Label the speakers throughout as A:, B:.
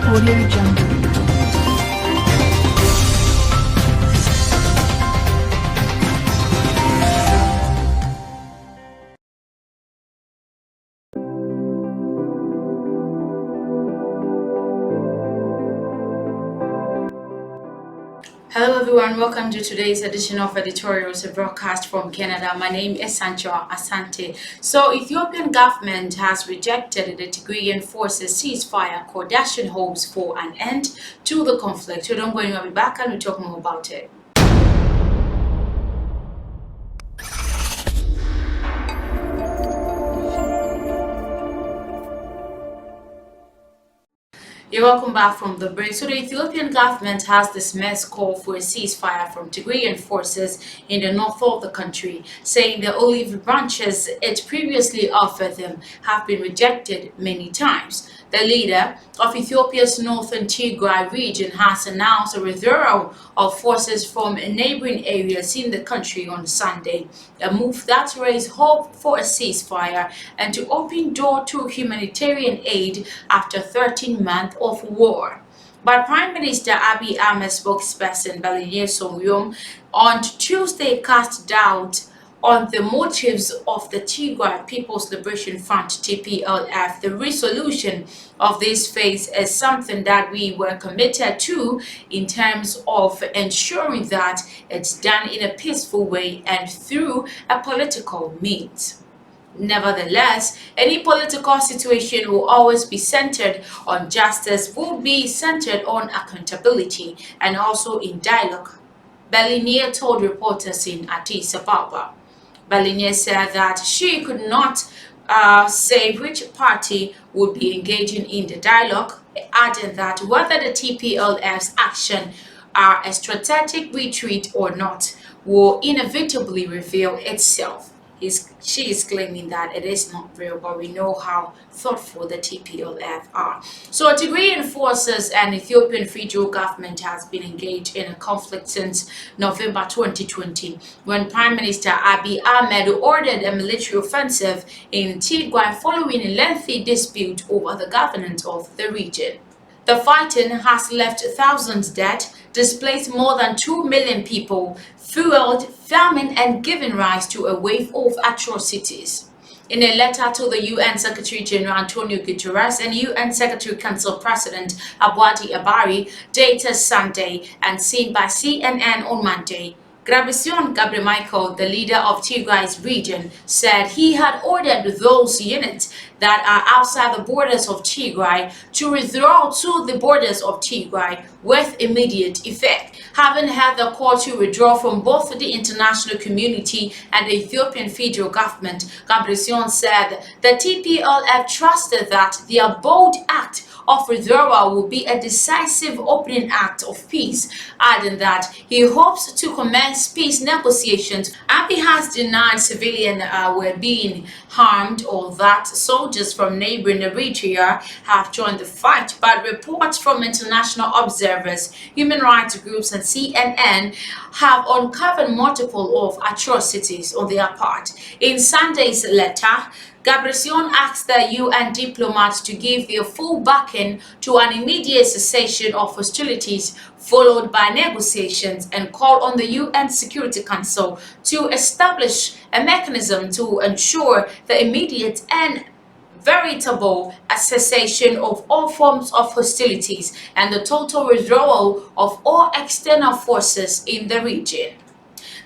A: Audio Jungle.
B: Hello everyone, welcome to today's edition of Editorials, a broadcast from Canada. My name is Sancho Asante. So, Ethiopian government has rejected the Tigrayan forces ceasefire, Kardashian hopes for an end to the conflict. So don't go anywhere, we'll be back and we'll talk more about it. You're welcome back from the break. So the Ethiopian government has dismissed call for a ceasefire from Tigrayan forces in the north of the country, saying the olive branches it previously offered them have been rejected many times. The leader of Ethiopia's northern Tigray region has announced a withdrawal of forces from neighboring areas in the country on Sunday, a move that raised hope for a ceasefire and to open door to humanitarian aid after 13 months of war. But Prime Minister Abiy Ahmed's spokesperson Balinier on Tuesday cast doubt on the motives of the Tigray People's Liberation Front (TPLF). The resolution of this phase is something that we were committed to in terms of ensuring that it's done in a peaceful way and through a political means. Nevertheless, any political situation will always be centered on justice, will be centered on accountability, and also in dialogue, Balinier told reporters in Addis Ababa. Balinier said that she could not say which party would be engaging in the dialogue, adding that whether the TPLF's action are a strategic retreat or not will inevitably reveal itself. She is claiming that it is not real, but we know how thoughtful the TPLF are. So Tigrayan forces and Ethiopian federal government has been engaged in a conflict since November 2020, when Prime Minister Abiy Ahmed ordered a military offensive in Tigray following a lengthy dispute over the governance of the region. The fighting has left thousands dead, displaced more than 2 million people, fueled famine and given rise to a wave of atrocities. In a letter to the UN Secretary General Antonio Guterres and UN Secretary Council President Abwadi Abari, dated Sunday and seen by CNN on Monday, Grabision Gabriel, the leader of Tigray's region, said he had ordered those units that are outside the borders of Tigray to withdraw to the borders of Tigray with immediate effect. Having had the call to withdraw from both the international community and the Ethiopian federal government, Gabriel said the TPLF trusted that their bold act of withdrawal will be a decisive opening act of peace, adding that he hopes to commence peace negotiations. Abiy has denied civilians were being harmed or that soldiers from neighboring Eritrea have joined the fight, but reports from international observers, human rights groups and CNN have uncovered multiple of atrocities on their part. In Sunday's letter, Gabriel asked the UN diplomats to give their full backing to an immediate cessation of hostilities followed by negotiations and called on the UN Security Council to establish a mechanism to ensure the immediate and veritable cessation of all forms of hostilities and the total withdrawal of all external forces in the region.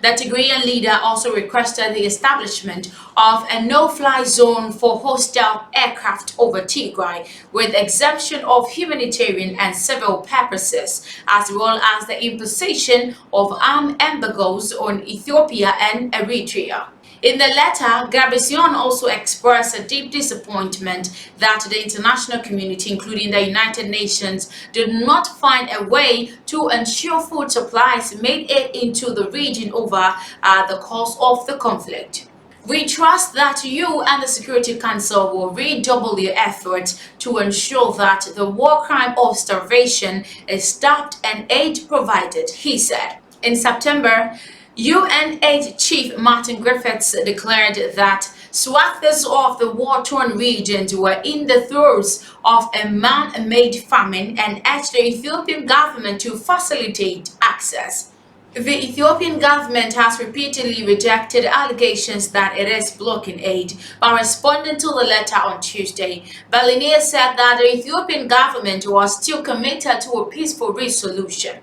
B: The Tigrayan leader also requested the establishment of a no-fly zone for hostile aircraft over Tigray, with exemption of humanitarian and civil purposes, as well as the imposition of armed embargoes on Ethiopia and Eritrea. In the letter, Gabriel also expressed a deep disappointment that the international community, including the United Nations, did not find a way to ensure food supplies made it into the region over the course of the conflict. We trust that you and the Security Council will redouble your efforts to ensure that the war crime of starvation is stopped and aid provided, he said. In September, UN Aid Chief Martin Griffiths declared that Swaths of the war-torn regions were in the throes of a man-made famine and urged the Ethiopian government to facilitate access. The Ethiopian government has repeatedly rejected allegations that it is blocking aid, but responding to the letter on Tuesday, Berliner said that the Ethiopian government was still committed to a peaceful resolution.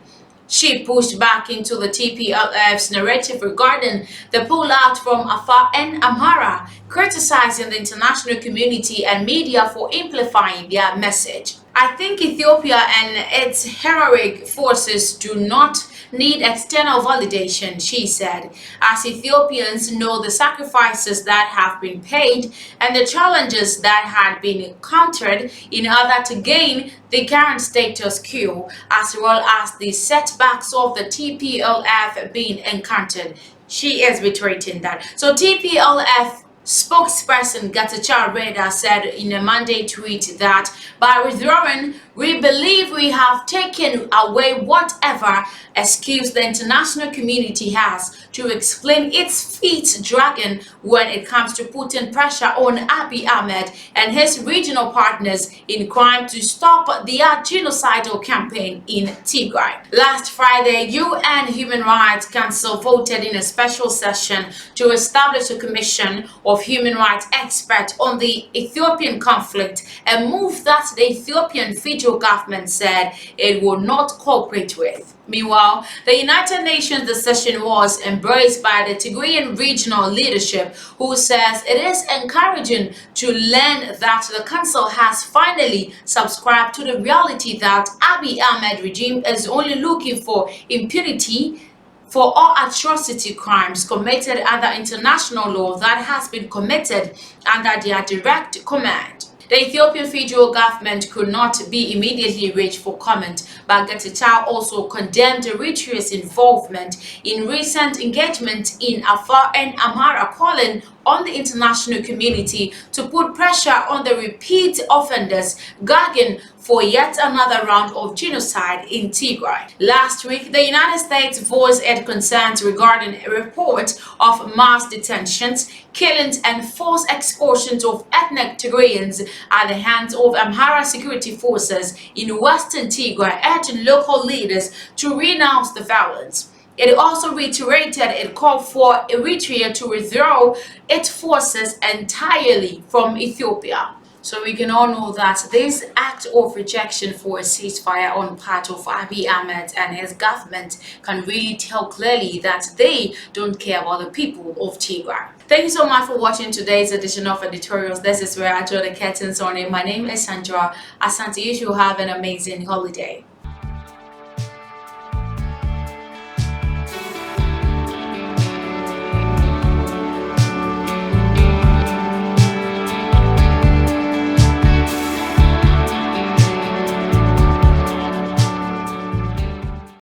B: She pushed back into the TPLF's narrative regarding the pullout from Afar and Amhara, criticizing the international community and media for amplifying their message. I think Ethiopia and its heroic forces do not need external validation, she said, as Ethiopians know the sacrifices that have been paid and the challenges that had been encountered in order to gain the current status quo, as well as the setbacks of the TPLF being encountered. She is reiterating that. So TPLF spokesperson Getachew Reda said in a Monday tweet that by withdrawing, we believe we have taken away whatever excuse the international community has to explain its feet dragging when it comes to putting pressure on Abiy Ahmed and his regional partners in crime to stop their genocidal campaign in Tigray. Last Friday, UN Human Rights Council voted in a special session to establish a commission of human rights experts on the Ethiopian conflict, a move that the Ethiopian federal government said it would not cooperate with. Meanwhile, the United Nations decision was embraced by the Tigrayan regional leadership, who says it is encouraging to learn that the council has finally subscribed to the reality that Abiy Ahmed regime is only looking for impunity for all atrocity crimes committed under international law that has been committed under their direct command. The Ethiopian federal government could not be immediately reached for comment, but Getachew also condemned Eritrea's involvement in recent engagement in Afar and Amhara, calling on the international community to put pressure on the repeat offenders gagging for yet another round of genocide in Tigray. Last week, the United States voiced its concerns regarding a report of mass detentions, killings, and forced expulsions of ethnic Tigrayans at the hands of Amhara security forces in western Tigray, urging local leaders to renounce the violence. It also reiterated it called for Eritrea to withdraw its forces entirely from Ethiopia. So we can all know that this act of rejection for a ceasefire on part of Abiy Ahmed and his government can really tell clearly that they don't care about the people of Tigray. Thank you so much for watching today's edition of Editorials. This is where I draw the curtains on it. My name is Sandra. Asante, you should have an amazing holiday.